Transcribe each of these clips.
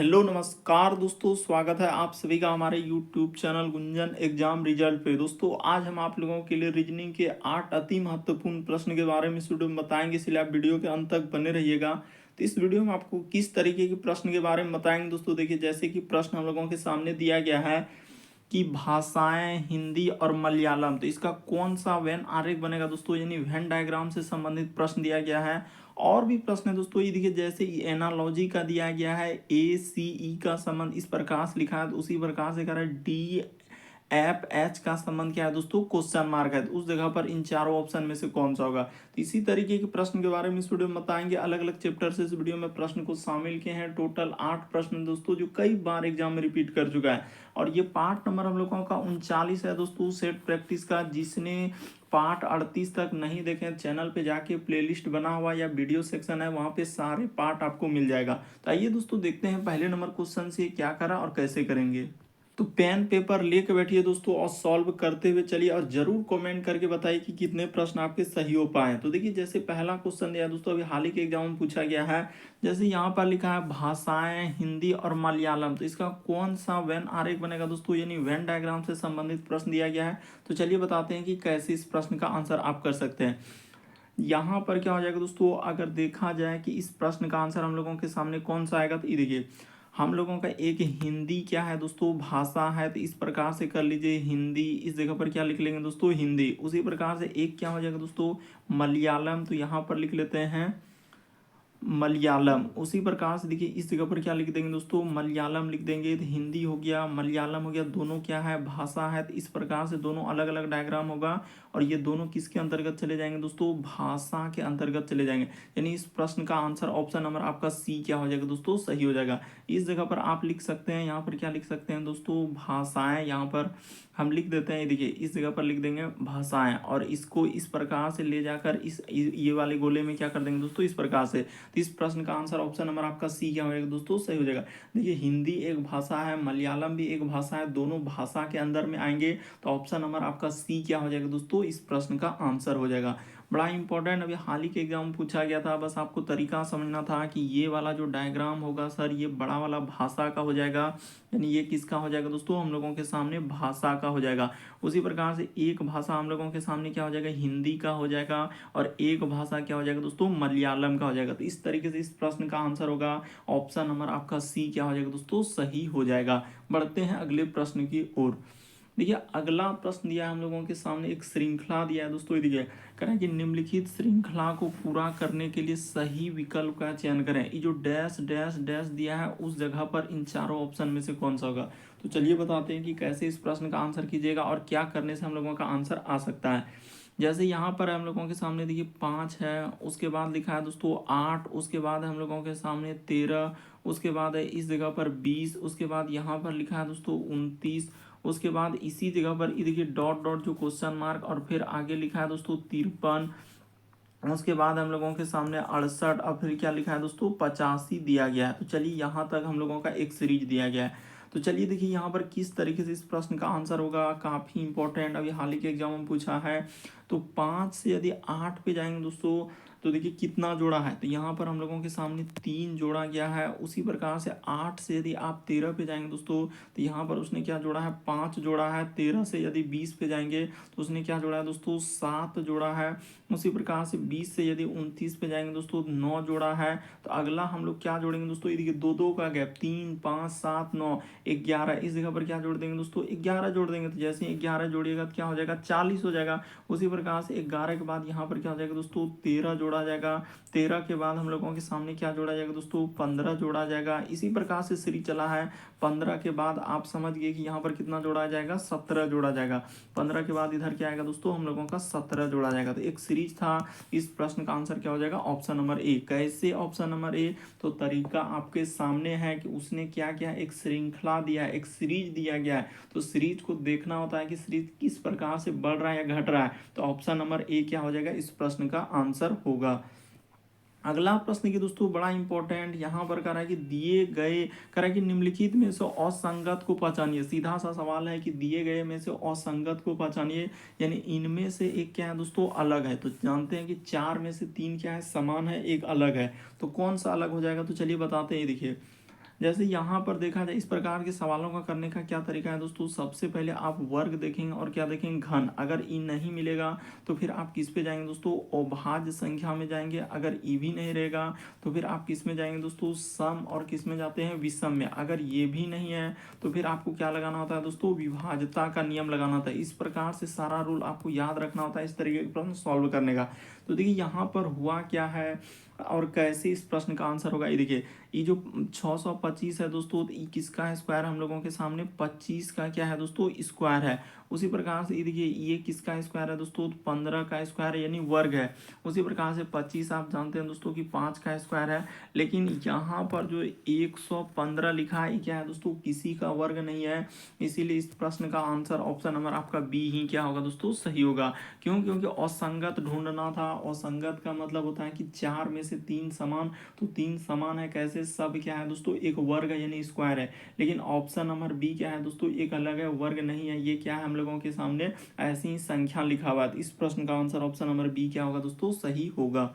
Hello नमस्कार दोस्तों, स्वागत है आप सभी का हमारे YouTube channel Gunjan exam result पे। दोस्तों आज हम आप लोगों के लिए रीजनिंग के 8 अति महत्वपूर्ण प्रश्न के बारे में इस वीडियो में बताएंगे, इसलिए आप वीडियो के अंत तक बने रहिएगा। तो इस वीडियो में आपको किस तरीके के प्रश्न के बारे में बताएंगे दोस्तों, देखिए जैसे कि प्रश्न हम लोगों के सामने दिया गया है कि भाषाएं हिंदी और मलयालम, तो इसका कौन सा वेन आरेख बनेगा दोस्तों, यानी वेन डायग्राम से संबंधित प्रश्न दिया गया है। और भी प्रश्न है दोस्तों, ये देखिए जैसे एनालॉजी का दिया गया है, ए सी ई का संबंध इस प्रकार से लिखा है, तो उसी प्रकार से कह रहा है डी एफ एच का संबंध क्या है दोस्तों, क्वेश्चन मार्क है, तो उस जगह पर इन चारों ऑप्शन में से कौन सा होगा। तो इसी तरीके के प्रश्न के बारे में इस वीडियो में बताएंगे। अलग अलग चैप्टर से इस वीडियो में प्रश्न को शामिल किए हैं। टोटल 8 प्रश्न दोस्तों, जो कई बार एग्जाम में रिपीट कर चुका है। और ये पार्ट नंबर हम लोगों का 39 है दोस्तों, सेट प्रैक्टिस का। जिसने पार्ट 38 तक नहीं देखे, चैनल पे जाके प्लेलिस्ट बना हुआ या वीडियो सेक्शन है, वहां पे सारे पार्ट आपको मिल जाएगा। तो आइए दोस्तों देखते हैं पहले नंबर क्वेश्चन से क्या करा और कैसे करेंगे। तो पेन पेपर लेके बैठिए दोस्तों और सॉल्व करते हुए चलिए, और जरूर कमेंट करके बताइए कि कितने प्रश्न आपके सही हो पाए। तो देखिए जैसे पहला क्वेश्चन दिया दोस्तों, अभी हाल ही के एग्जाम में पूछा गया है। जैसे यहाँ पर लिखा है भाषाएं हिंदी और मलयालम, तो इसका कौन सा वेन आरेख बनेगा दोस्तों, यानी वेन डायग्राम से संबंधित प्रश्न दिया गया है। तो चलिए बताते हैं कि कैसे इस प्रश्न का आंसर आप कर सकते हैं। यहाँ पर क्या हो जाएगा दोस्तों, अगर देखा जाए कि इस प्रश्न का आंसर हम लोगों के सामने कौन सा आएगा, तो ये देखिए हम लोगों का एक हिंदी क्या है दोस्तों, भाषा है, तो इस प्रकार से कर लीजिए हिंदी, इस जगह पर क्या लिख लेंगे दोस्तों, हिंदी। उसी प्रकार से एक क्या हो जाएगा दोस्तों, मलयालम, तो यहाँ पर लिख लेते हैं मलयालम। उसी प्रकार से देखिए इस जगह पर क्या लिख देंगे दोस्तों, मलयालम लिख देंगे, तो हिंदी हो गया, मलयालम हो गया, दोनों क्या है, भाषा है, तो इस प्रकार से दोनों अलग अलग डायग्राम होगा। और ये दोनों किसके अंतर्गत चले जाएंगे दोस्तों, भाषा के अंतर्गत चले जाएंगे। यानी इस प्रश्न का आंसर ऑप्शन नंबर आपका सी क्या हो जाएगा दोस्तों, सही हो जाएगा। इस जगह पर आप लिख सकते हैं, यहाँ पर क्या लिख सकते हैं दोस्तों, भाषाएं, यहाँ पर हम लिख देते हैं, देखिए इस जगह पर लिख देंगे भाषाएं, और इसको इस प्रकार से ले जाकर इस ये वाले गोले में क्या कर देंगे दोस्तों, इस प्रकार से। तो इस प्रश्न का आंसर ऑप्शन नंबर आपका सी क्या हो जाएगा दोस्तों, सही हो जाएगा। देखिए हिंदी एक भाषा है, मलयालम भी एक भाषा है, दोनों भाषा के अंदर में आएंगे, तो ऑप्शन नंबर आपका सी क्या हो जाएगा दोस्तों, इस प्रश्न का आंसर हो जाएगा। बड़ा इंपॉर्टेंट, अभी हाल ही के एग्जाम में पूछा गया था, बस आपको तरीका समझना था कि ये वाला जो डायग्राम होगा सर, ये बड़ा वाला भाषा का हो जाएगा, यानी ये किसका हो जाएगा दोस्तों, हम लोगों के सामने भाषा का हो जाएगा। उसी प्रकार से एक भाषा हम लोगों के सामने क्या हो जाएगा, हिंदी का हो जाएगा, और एक भाषा क्या हो जाएगा दोस्तों, मलयालम का हो जाएगा। तो इस तरीके से इस प्रश्न का आंसर होगा ऑप्शन नंबर आपका सी क्या हो जाएगा दोस्तों, सही हो जाएगा। बढ़ते हैं अगले प्रश्न की ओर। देखिए अगला प्रश्न दिया है हम लोगों के सामने, एक श्रृंखला दिया है दोस्तों, ये देखिए कह रहा है कि निम्नलिखित श्रृंखला को पूरा करने के लिए सही विकल्प का चयन करें। ये जो डैश डैश डैश दिया है, उस जगह पर इन चारों ऑप्शन में से कौन सा होगा। तो चलिए बताते हैं कि कैसे इस प्रश्न का आंसर कीजिएगा और क्या करने से हम लोगों का आंसर आ सकता है। जैसे यहाँ पर हम लोगों के सामने देखिए 5 है, उसके बाद लिखा है दोस्तों 8, उसके बाद हम लोगों के सामने 13, उसके बाद है इस जगह पर 20, उसके बाद यहाँ पर लिखा है दोस्तों 29, उसके बाद इसी जगह पर ये देखिए डॉट डॉट जो क्वेश्चन मार्क, और फिर आगे लिखा है दोस्तों 53, उसके बाद हम लोगों के सामने 68, और फिर क्या लिखा है दोस्तों 85 दिया गया है। तो चलिए यहाँ तक हम लोगों का एक सीरीज दिया गया है। तो चलिए देखिए यहाँ पर किस तरीके से इस प्रश्न का आंसर होगा, काफ़ी इंपॉर्टेंट, अभी हाल ही के एग्जाम में पूछा है। तो 5 से यदि 8 पे जाएंगे दोस्तों, तो देखिए कितना जोड़ा है, तो यहाँ पर हम लोगों के सामने 3 जोड़ा गया है। उसी प्रकार से 8 से यदि आप 13 पे जाएंगे दोस्तों, तो यहाँ पर उसने क्या जोड़ा है, 5 जोड़ा है। 13 से यदि 20 पे जाएंगे तो उसने क्या जोड़ा है दोस्तों, 7 जोड़ा है। उसी प्रकार से 20 से यदि 29 पे जाएंगे दोस्तों, 9 जोड़ा है। तो अगला हम लोग क्या जोड़ेंगे दोस्तों, ये देखिए दो दो का गैप, 3 5 7 9 11, इस जगह पर क्या जोड़ देंगे दोस्तों, 11 जोड़ देंगे। तो जैसे ही 11 जोड़िएगा तो क्या हो जाएगा, 40 हो जाएगा। उसी प्रकार से 11 के बाद यहाँ पर क्या हो जाएगा दोस्तों, 13 जोड़ा जाएगा। 13 के बाद हम लोगों के सामने क्या जोड़ा जाएगा दोस्तों, 15 जोड़ा जाएगा। इसी प्रकार से सीरीज चला है। 15 के बाद आप समझ गए कि यहाँ पर कितना जोड़ा जाएगा, 17 जोड़ा जाएगा। 15 के बाद इधर क्या आएगा दोस्तों, हम लोगों का 17 जोड़ा जाएगा। तो एक सीरीज था। इस प्रश्न का आंसर क्या हो जाएगा, ऑप्शन नंबर ए। कैसे ऑप्शन नंबर ए, तो तरीका आपके सामने है कि उसने क्या किया, एक श्रृंखला दिया है, एक सीरीज दिया गया है। तो सीरीज को देखना होता है कि सीरीज किस प्रकार से बढ़ रहा है या घट रहा है। तो ऑप्शन नंबर ए क्या हो जाएगा, इस प्रश्न का आंसर होगा। अगला प्रश्न की दोस्तों बड़ा इंपॉर्टेंट, यहाँ पर कह रहा है कि दिए गए, कह रहा है कि निम्नलिखित में से असंगत को पहचानिए। सीधा सा सवाल है कि दिए गए में से असंगत को पहचानिए, यानी इनमें से एक क्या है दोस्तों, अलग है। तो जानते हैं कि 4 में से 3 क्या है, समान है, एक अलग है। तो कौन सा अलग हो जाएगा, तो चलिए बताते हैं। देखिए जैसे यहाँ पर देखा जाए इस प्रकार के सवालों का करने का क्या तरीका है दोस्तों, सबसे पहले आप वर्ग देखेंगे और क्या देखेंगे, घन। अगर ई नहीं मिलेगा तो फिर आप किस पे जाएंगे दोस्तों, अभाज्य संख्या में जाएंगे। अगर ई भी नहीं रहेगा तो फिर आप किस में जाएंगे दोस्तों, सम, और किस में जाते हैं, विषम में। अगर ये भी नहीं है तो फिर आपको क्या लगाना होता है दोस्तों, विभाज्यता का नियम लगाना होता है। इस प्रकार से सारा रूल आपको याद रखना होता है इस तरीके के प्रश्न सॉल्व करने का। तो देखिए यहाँ पर हुआ क्या है और कैसे इस प्रश्न का आंसर होगा। ये देखिए, ये जो 625 है दोस्तों, तो ये किसका स्क्वायर हम लोगों के सामने, 25 का क्या है दोस्तों, स्क्वायर है। उसी प्रकार से ये देखिए, ये किसका स्क्वायर है दोस्तों, 15 का स्क्वायर है, यानी वर्ग है। उसी प्रकार से 25 आप जानते हैं दोस्तों कि 5 का स्क्वायर है। लेकिन यहाँ पर जो 115 लिखा है, ये क्या है दोस्तों, किसी का वर्ग नहीं है। इसीलिए इस प्रश्न का आंसर ऑप्शन नंबर आपका बी ही क्या होगा दोस्तों, सही होगा। क्यों, क्योंकि असंगत ढूंढना था। असंगत का मतलब होता है कि 4 में से 3 समान, तो 3 समान है कैसे, सब क्या है दोस्तों, एक वर्ग है यानी स्क्वायर है। लेकिन ऑप्शन नंबर बी क्या है दोस्तों, एक अलग है, वर्ग नहीं है। ये क्या है हम लोगों के सामने ऐसी ही संख्या लिखा हुआ है। इस प्रश्न का आंसर ऑप्शन नंबर बी क्या होगा दोस्तों, सही होगा।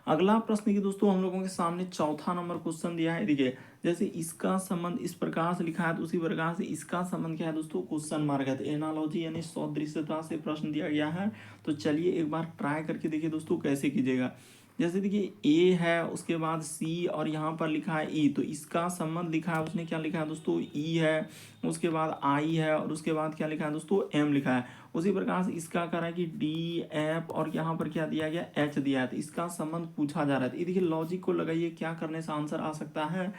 अगला प्रश्न की दोस्तों हम लोगों के सामने चौथा नंबर क्वेश्चन दिया है। देखिए, जैसे इसका संबंध इस प्रकार से लिखा है, तो उसी प्रकार से इसका संबंध क्या है दोस्तों, क्वेश्चन मार्क है। एनालॉजी यानी सदृश्यता से प्रश्न दिया गया है। तो चलिए एक बार ट्राई करके देखिए दोस्तों कैसे कीजिएगा। जैसे देखिए, ए है, उसके बाद सी, और यहाँ पर लिखा है ई, तो इसका संबंध लिखा है, उसने क्या लिखा है दोस्तों, ई है। उसके बाद आई है, और उसके बाद क्या लिखा है दोस्तों, एम लिखा है। उसी प्रकार से इसका कह रहा है कि डी, एफ, और यहाँ पर क्या दिया गया, एच दिया है। तो इसका संबंध पूछा जा रहा है। तो ये देखिए, लॉजिक को लगाइए, क्या करने से आंसर आ सकता है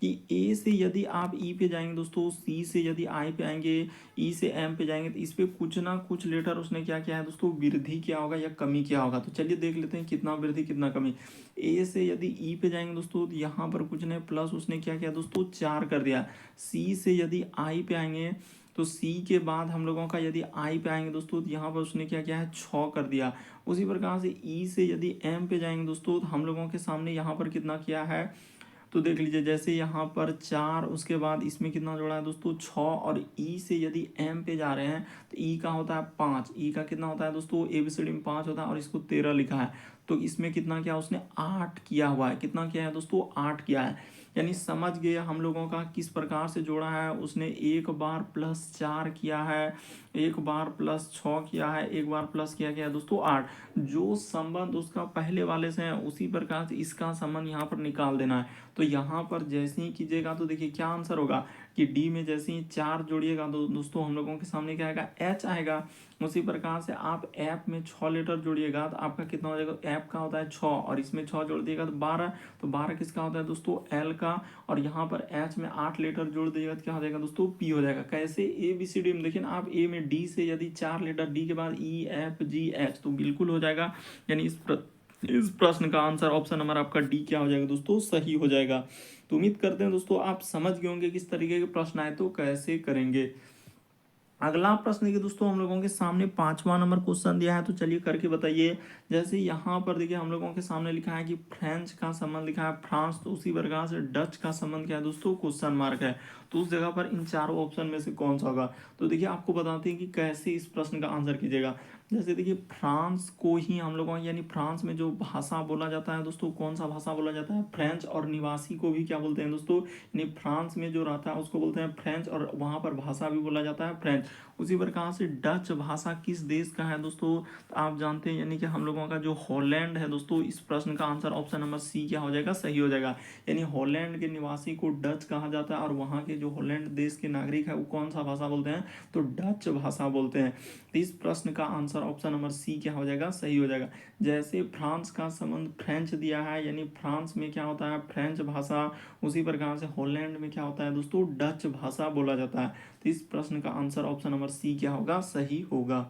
कि ए से यदि आप ई पे जाएंगे दोस्तों, सी से यदि आई पे आएंगे, ई से एम पे जाएंगे, तो इस पे कुछ ना कुछ लेटर उसने क्या किया है दोस्तों, वृद्धि किया होगा या कमी किया होगा। तो चलिए देख लेते हैं कितना वृद्धि कितना कमी। ए से यदि ई पे जाएंगे दोस्तों, तो यहाँ पर कुछ नहीं, प्लस उसने क्या किया दोस्तों, 4 कर दिया। सी से यदि आई पे आएंगे, तो सी के बाद हम लोगों का यदि आई पे आएंगे दोस्तों, तो यहाँ पर उसने क्या किया है, 6 कर दिया। उसी प्रकार से ई से यदि एम पे जाएंगे दोस्तों, तो हम लोगों के सामने यहाँ पर कितना किया है, तो देख लीजिए, जैसे यहाँ पर 4, उसके बाद इसमें कितना जोड़ा है दोस्तों, 6, और ई से यदि एम पे जा रहे हैं तो ई का होता है 5। ई का कितना होता है दोस्तों, एबीसीडी में 5 होता है, और इसको 13 लिखा है। तो इसमें कितना किया उसने, 8 किया हुआ है। कितना किया है दोस्तों, 8 किया है। यानी समझ गए हम लोगों का किस प्रकार से जोड़ा है। उसने एक बार +4 किया है, एक बार +6 किया है, एक बार प्लस किया गया दोस्तों 8। जो संबंध उसका पहले वाले से है, उसी प्रकार से इसका संबंध यहाँ पर निकाल देना है। तो यहाँ पर जैसे ही कीजिएगा तो देखिए क्या आंसर होगा कि डी में जैसे ही 4 जोड़िएगा तो दोस्तों हम लोगों के सामने क्या आएगा, एच आएगा। उसी प्रकार से आप ऐप में 6 लेटर जोड़िएगा तो आपका कितना हो जाएगा, ऐप का होता है 6, और इसमें 6 जोड़ दिएगा तो 12। तो 12 किसका होता है दोस्तों, एल का। और यहाँ पर एच में 8 लेटर जोड़ दिएगा तो क्या हो जाएगा दोस्तों, पी हो जाएगा। कैसे, ए बी सी डी में देखिए ना, आप ए में डी से यदि 4 लेटर, डी के बाद ई, एफ, जी, एच, तो बिल्कुल हो जाएगा। यानी इस प्रश्न का आंसर ऑप्शन नंबर आपका डी क्या हो जाएगा दोस्तों, सही हो जाएगा। तो उम्मीद करते हैं दोस्तों आप समझ गए होंगे किस तरीके के प्रश्न आए तो कैसे करेंगे। अगला प्रश्न की दोस्तों हम लोगों के सामने 5वां नंबर क्वेश्चन दिया है, तो चलिए करके बताइए। जैसे यहाँ पर देखिए हम लोगों के सामने लिखा है कि फ्रेंच का संबंध लिखा है फ्रांस, तो उसी प्रकार से डच का संबंध क्या है दोस्तों, क्वेश्चन मार्क है। तो उस जगह पर इन चारों ऑप्शन में से कौन सा होगा। तो देखिए आपको बताते हैं कि कैसे इस प्रश्न का आंसर कीजिएगा। जैसे देखिए, फ्रांस को ही हम लोगों, यानी फ्रांस में जो भाषा बोला जाता है दोस्तों, कौन सा भाषा बोला जाता है, फ्रेंच। और निवासी को भी क्या बोलते हैं दोस्तों, यानी फ्रांस में जो रहता है उसको बोलते हैं फ्रेंच, और वहाँ पर भाषा भी बोला जाता है फ्रेंच। उसी प्रकार से डच भाषा किस देश का है दोस्तों, तो आप जानते हैं यानी कि हम लोगों का जो हॉलैंड है दोस्तों। इस प्रश्न का आंसर ऑप्शन नंबर सी क्या हो जाएगा, सही हो जाएगा। यानी हॉलैंड के निवासी को डच कहा जाता है, और वहाँ के जो हॉलैंड देश के नागरिक है वो कौन सा भाषा बोलते हैं, तो डच भाषा बोलते हैं। तो इस प्रश्न का आंसर ऑप्शन नंबर सी क्या हो जाएगा, सही हो जाएगा। जैसे फ्रांस का संबंध फ्रेंच दिया है, यानी फ्रांस में क्या होता है, फ्रेंच भाषा। उसी प्रकार से हॉलैंड में क्या होता है दोस्तों, डच भाषा बोला जाता है। तो इस प्रश्न का आंसर ऑप्शन नंबर सी क्या होगा, सही होगा।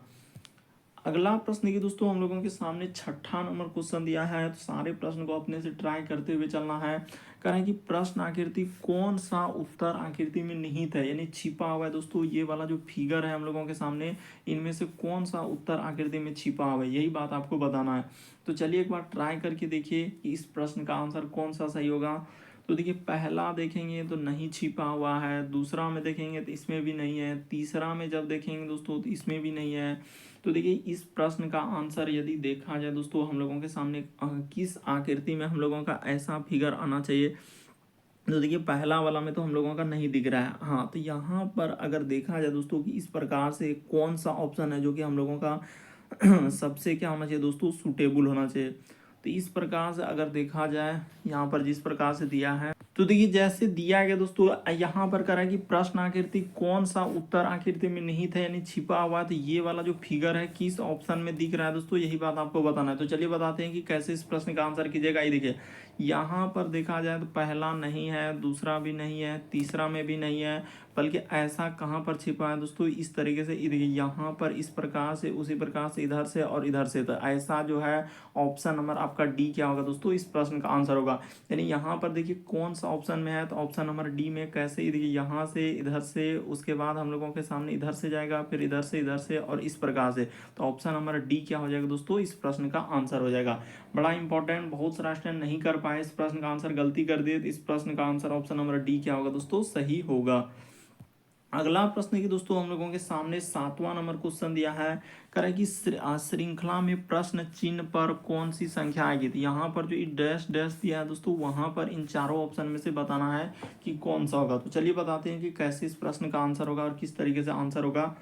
अगला प्रश्न की दोस्तों हम लोगों के सामने 6ठा नंबर क्वेश्चन दिया है, तो सारे प्रश्न को अपने से ट्राई करते हुए चलना है। कह रहे हैं कि प्रश्न आकृति कौन सा उत्तर आकृति में निहित है, यानी छिपा हुआ है दोस्तों। ये वाला जो फिगर है हम लोगों के सामने, इनमें से कौन सा उत्तर आकृति में छिपा हुआ है, यही बात आपको बताना है। तो चलिए एक बार ट्राई करके देखिए कि इस प्रश्न का आंसर कौन सा सही होगा। तो देखिए, पहला देखेंगे तो नहीं छिपा हुआ है, दूसरा में देखेंगे तो इसमें भी नहीं है, तीसरा में जब देखेंगे दोस्तों तो इसमें भी नहीं है। तो देखिए, इस प्रश्न का आंसर यदि देखा जाए दोस्तों, हम लोगों के सामने किस आकृति में हम लोगों का ऐसा फिगर आना चाहिए तो देखिए पहला वाला में तो हम लोगों का नहीं दिख रहा है। हाँ, तो यहाँ पर अगर देखा जाए दोस्तों कि इस प्रकार से कौन सा ऑप्शन है जो कि हम लोगों का सबसे क्या होना चाहिए दोस्तों, सूटेबल होना चाहिए। तो इस प्रकार से अगर देखा जाए यहाँ पर जिस प्रकार से दिया है, तो देखिए जैसे दिया गया दोस्तों यहाँ पर करा कि प्रश्न आकृति कौन सा उत्तर आकृति में निहित है यानी छिपा हुआ है। तो ये वाला जो फिगर है किस ऑप्शन में दिख रहा है दोस्तों, यही बात आपको बताना है। तो चलिए बताते हैं कि कैसे इस प्रश्न का आंसर कीजिएगा। ये देखिए यहाँ पर देखा जाए तो पहला नहीं है, दूसरा भी नहीं है, तीसरा में भी नहीं है, बल्कि ऐसा कहाँ पर छिपा है दोस्तों, इस तरीके से देखिए यहाँ पर इस प्रकार से, उसी प्रकार से इधर से और इधर से। तो ऐसा जो है ऑप्शन नंबर आपका डी क्या होगा दोस्तों, इस प्रश्न का आंसर होगा। यानी यहाँ पर देखिए कौन सा ऑप्शन में है, तो ऑप्शन नंबर डी में कैसे, देखिए यहाँ से इधर से, उसके बाद हम लोगों के सामने इधर से जाएगा, फिर इधर से और इस प्रकार से। तो ऑप्शन नंबर डी क्या हो जाएगा दोस्तों, इस प्रश्न का आंसर हो जाएगा। बड़ा इंपॉर्टेंट, बहुत सारा स्टूडेंट नहीं कर पाए इस प्रश्न का आंसर, गलती कर दिए। तो इस प्रश्न का आंसर ऑप्शन नंबर डी क्या होगा दोस्तों, सही होगा। अगला प्रश्न की दोस्तों हम लोगों के सामने 7वां नंबर क्वेश्चन दिया है, कह रहा है कि श्रृंखला में प्रश्न चिन्ह पर कौन सी संख्या आएगी। तो यहाँ पर जो डैश डैश दिया है दोस्तों, वहां पर इन चारों ऑप्शन में से बताना है कि कौन सा होगा। तो चलिए बताते हैं कि कैसे इस प्रश्न का आंसर होगा और किस तरीके से आंसर होगा।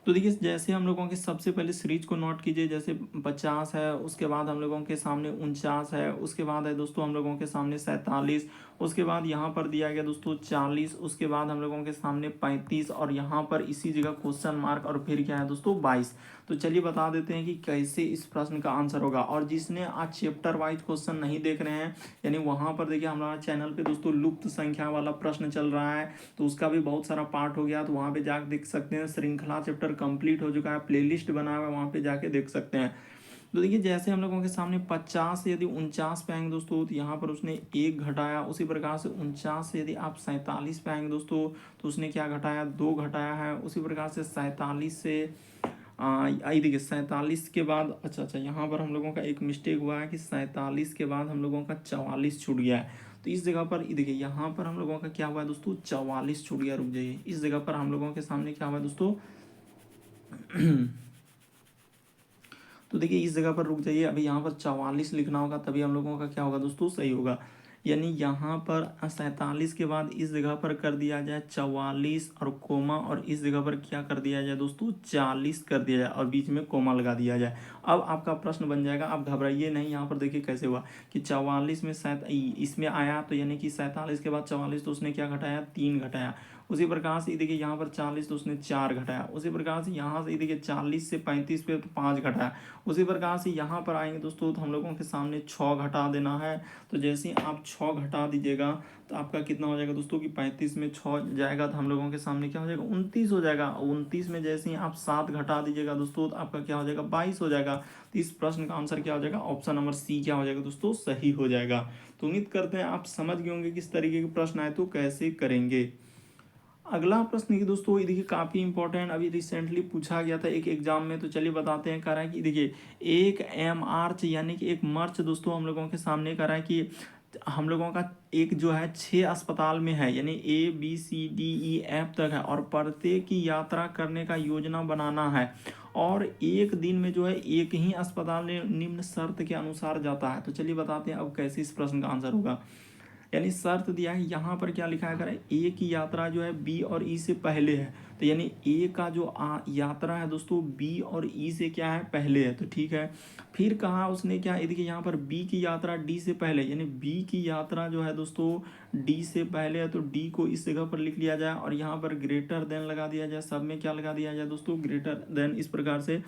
तो देखिए जैसे हम लोगों के सबसे पहले सीरीज को नोट कीजिए, जैसे 50 है, उसके बाद हम लोगों के सामने 49 है, उसके बाद है दोस्तों हम लोगों के सामने 47, उसके बाद यहाँ पर दिया गया दोस्तों 40, उसके बाद हम लोगों के सामने 35 और यहाँ पर इसी जगह क्वेश्चन मार्क और फिर क्या है दोस्तों 22। तो चलिए बता देते हैं कि कैसे इस प्रश्न का आंसर होगा। और जिसने आज चैप्टर वाइज क्वेश्चन नहीं देख रहे हैं, यानी वहाँ पर देखिए हमारा चैनल पे दोस्तों लुप्त संख्या वाला प्रश्न चल रहा है, तो उसका भी बहुत सारा पार्ट हो गया, तो वहाँ पे जाकर देख सकते हैं। श्रृंखला चैप्टर कंप्लीट हो चुका है, प्लेलिस्ट बना हुआ है, वहाँ पे जाके देख सकते हैं। तो देखिए जैसे हम लोगों के सामने 50 से यदि 49 पे आएंगे दोस्तों, तो यहाँ पर उसने 1 घटाया। उसी प्रकार से 49 से यदि आप 47 पे आएंगे दोस्तों, तो उसने क्या घटाया, 2 घटाया है। उसी प्रकार से 47 से आई देखिए 47 के बाद, अच्छा यहाँ पर हम लोगों का एक मिस्टेक हुआ है कि 47 के बाद हम लोगों का 44 छूट गया है। तो इस जगह पर देखिए यहाँ पर हम लोगों का क्या हुआ है दोस्तों, 44 छूट गया। रुक जाइए, इस जगह पर हम लोगों के सामने क्या हुआ है दोस्तों तो देखिए इस जगह पर रुक जाइए, अभी यहाँ पर 44 लिखना होगा, तभी हम लोगों का क्या होगा दोस्तों, सही होगा। यानी यहाँ पर 47 के बाद इस जगह पर कर दिया जाए 44 और कोमा, और इस जगह पर क्या कर दिया जाए दोस्तों, 40 कर दिया जाए और बीच में कोमा लगा दिया जाए। अब आपका प्रश्न बन जाएगा, आप घबराइए नहीं। यहाँ पर देखिए कैसे हुआ कि 44 में इसमें आया, तो यानी कि 47 के बाद 44, तो उसने क्या घटाया, 3 घटाया। उसी प्रकार से देखिए यहाँ पर 40, तो उसने 4 घटाया। उसी प्रकार से यहाँ से देखिए 40 से 35 पे तो 5 घटाया। उसी प्रकार से यहाँ पर आएंगे दोस्तों, तो हम लोगों के सामने 6 घटा देना है। तो जैसे ही आप 6 घटा दीजिएगा, तो आपका कितना हो जाएगा दोस्तों कि 35 में 6 जाएगा, तो हम लोगों के सामने क्या हो जाएगा, 29 हो जाएगा। 29 में जैसे ही आप 7 घटा दीजिएगा दोस्तों, तो आपका क्या हो जाएगा, 22 हो जाएगा। तो इस प्रश्न का आंसर क्या हो जाएगा, ऑप्शन नंबर सी क्या हो जाएगा दोस्तों, सही हो जाएगा। तो उम्मीद करते हैं आप समझ गए होंगे किस तरीके के प्रश्न आए तो कैसे करेंगे। अगला प्रश्न की दोस्तों ये देखिए काफ़ी इंपॉर्टेंट, अभी रिसेंटली पूछा गया था एक एग्जाम में। तो चलिए बताते हैं, कह रहा है कि देखिए एक मार्च यानी कि एक मार्च दोस्तों हम लोगों के सामने कह रहा है कि हम लोगों का एक जो है 6 अस्पताल में है, यानी ABCDEF तक है, और प्रत्येक की यात्रा करने का योजना बनाना है, और एक दिन में जो है एक ही अस्पताल में निम्न शर्त के अनुसार जाता है। तो चलिए बताते हैं अब कैसे इस प्रश्न का आंसर होगा। यानी शर्त दिया है, यहाँ पर क्या लिखा है, करें ए की यात्रा जो है बी और ई से पहले है। तो यानी ए का जो यात्रा है दोस्तों बी और ई से क्या है, पहले है, तो ठीक है। फिर कहा उसने क्या, देखिए यहाँ पर बी की यात्रा डी से पहले, यानी बी की यात्रा जो है दोस्तों डी से पहले है, तो डी को इस जगह पर लिख लिया जाए, और यहाँ पर ग्रेटर देन लगा दिया जाए। सब में क्या लगा दिया जाए दोस्तों, ग्रेटर देन, इस प्रकार से।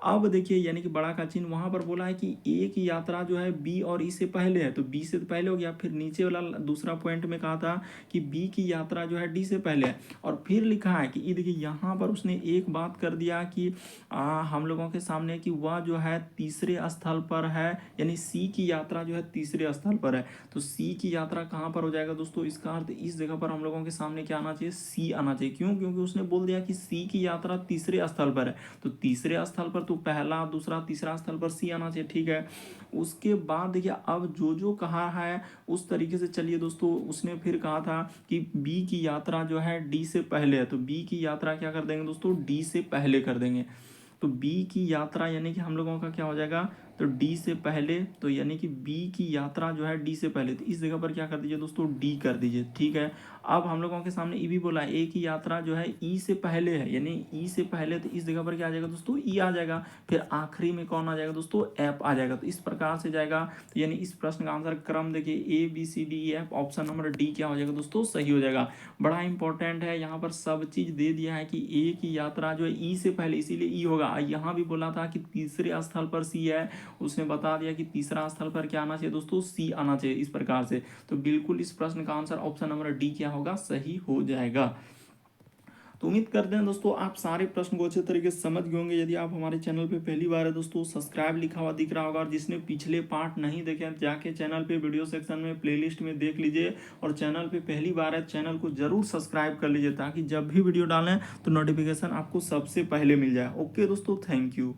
अब देखिए यानी कि बड़ा का चिन्ह वहां पर बोला है कि ए की यात्रा जो है बी और ई से पहले है, तो बी से तो पहले हो गया। फिर नीचे वाला दूसरा पॉइंट में कहा था कि बी की यात्रा जो है डी से पहले है, और फिर लिखा है कि ये देखिए यहाँ पर उसने एक बात कर दिया कि हम लोगों के सामने कि वह जो है तीसरे स्थल पर है, यानी सी की यात्रा जो है तीसरे स्थल पर है। तो सी की यात्रा कहाँ पर हो जाएगा दोस्तों, इसका अर्थ इस जगह पर हम लोगों के सामने क्या आना चाहिए, सी आना चाहिए। क्यों, क्योंकि उसने बोल दिया कि सी की यात्रा तीसरे स्थल पर है, तो तीसरे स्थल पर तो पहला दूसरा तीसरा स्थल पर सी आना चाहिए, ठीक है। उसके बाद देखिए अब जो जो कहा है उस तरीके से चलिए दोस्तों। उसने फिर कहा था कि बी की यात्रा जो है डी से पहले है, तो बी की यात्रा क्या कर देंगे दोस्तों, डी से पहले कर देंगे। तो बी की यात्रा यानी कि हम लोगों का क्या हो जाएगा, तो डी से पहले, तो यानी कि बी की यात्रा जो है डी से पहले, तो इस जगह पर क्या कर दीजिए दोस्तों, डी कर दीजिए। ठीक है, अब हम लोगों के सामने ई भी बोला है, ए की यात्रा जो है ई से पहले है, यानी ई से पहले, तो इस जगह पर क्या आ जाएगा दोस्तों, ई आ जाएगा। फिर आखिरी में कौन आ जाएगा दोस्तों, एफ आ जाएगा। तो इस प्रकार से जाएगा। तो यानी इस प्रश्न का आंसर क्रम देखिए A B C D F, option number D क्या हो जाएगा दोस्तों, सही हो जाएगा। बड़ा इंपॉर्टेंट है, यहाँ पर सब चीज दे दिया है कि ए की यात्रा जो है ई से पहले, इसीलिए ई होगा। यहाँ भी बोला था कि तीसरे स्थल पर सी है, उसने बता दिया कि तीसरा स्थल पर क्या आना चाहिए दोस्तों, सी आना चाहिए, इस प्रकार से। तो बिल्कुल इस प्रश्न का आंसर ऑप्शन नंबर डी क्या होगा, सही हो जाएगा। तो उम्मीद करते हैं दोस्तों आप सारे प्रश्न को अच्छे तरीके से समझ गए होंगे। यदि आप हमारे चैनल पे पहली बार है दोस्तों, सब्सक्राइब लिखा हुआ दिख रहा होगा, और जिसने पिछले पार्ट नहीं देखे हैं जाके चैनल पे वीडियो सेक्शन में प्लेलिस्ट में देख लीजिए, और चैनल पे पहली बार है चैनल को जरूर सब्सक्राइब कर लीजिए, ताकि जब भी वीडियो डालें तो नोटिफिकेशन आपको सबसे पहले मिल जाए। ओके दोस्तों, थैंक यू।